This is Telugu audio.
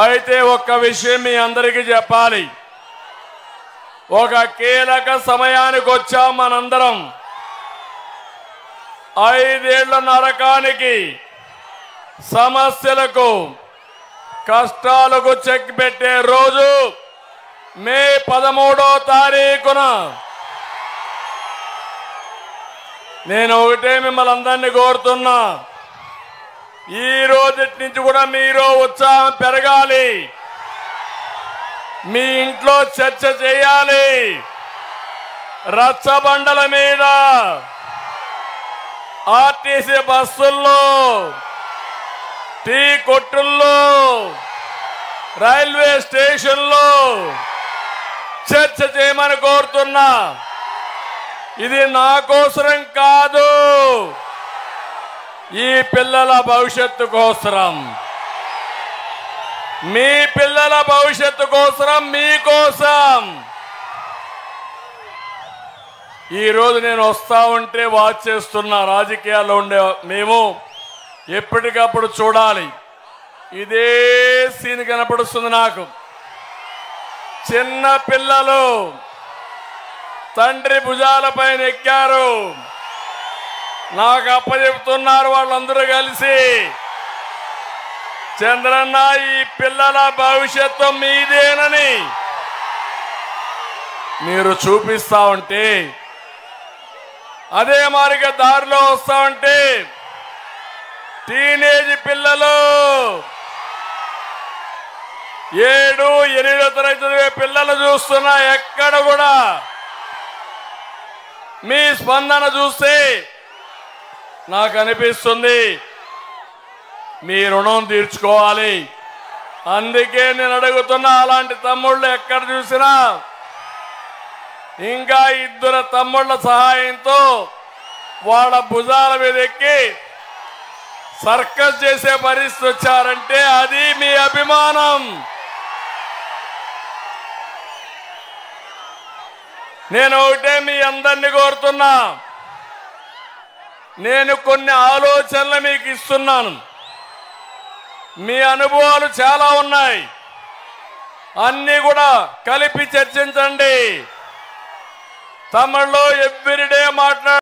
అయితే ఒక్క విషయం మీ అందరికీ చెప్పాలి. ఒక కీలక సమయానికి వచ్చాం మనందరం. 5 ఏళ్ల నరకానికి, సమస్యలకు, కష్టాలకు చెక్ పెట్టే రోజు మే 13వ తారీఖున. నేను ఒకటే మిమ్మల్ని అందరినీ కోరుతున్నా, ఈ రోజు నుంచి కూడా మీరు ఉత్సాహం పెరగాలి. మీ ఇంట్లో చర్చ చేయాలి. రచ్చబండల మీద, ఆర్టీసీ బస్సుల్లో, టీ కొట్టుల్లో, రైల్వే స్టేషన్లో చర్చ చేయమని కోరుతున్నా. ఇది నా కోసరం కాదు, ఈ పిల్లల భవిష్యత్తు కోసరం, మీ పిల్లల భవిష్యత్తు కోసరం, మీకోసం. ఈరోజు నేను వస్తా ఉంటే వాచ్ చేస్తున్నా. రాజకీయాల్లో ఉండే మేము ఎప్పటికప్పుడు చూడాలి. ఇదే సీన్ కనపడుస్తుంది నాకు. చిన్న పిల్లలు తండ్రి భుజాలపైన ఎక్కారు, నాకు అప్పచెప్తున్నారు వాళ్ళందరూ కలిసి, చంద్రన్న ఈ పిల్లల భవిష్యత్తు మీదేనని మీరు చూపిస్తా ఉంటే, అదే మారిగా దారిలో వస్తా ఉంటే టీనేజ్ పిల్లలు, 7, 8 తరగతి చదివే పిల్లలు చూస్తున్నా. ఎక్కడ కూడా మీ స్పందన చూస్తే నాకు అనిపిస్తుంది మీ రుణం తీర్చుకోవాలి. అందుకే నేను అడుగుతున్నా, అలాంటి తమ్ముళ్ళు ఎక్కడ చూసినా ఇంకా 2 తమ్ముళ్ళ సహాయంతో వాళ్ళ భుజాల మీద ఎక్కి సర్కస్ చేసే పరిస్థితి వచ్చారంటే అది మీ అభిమానం. నేను ఒకటే మీ అందరినీ కోరుతున్నా, నేను కొన్ని ఆలోచనలు మీకు ఇస్తున్నాను. మీ అనుభవాలు చాలా ఉన్నాయి, అన్నీ కూడా కలిపి చర్చించండి. తమిళ్లో ఎవ్రీడే మాట్లాడు.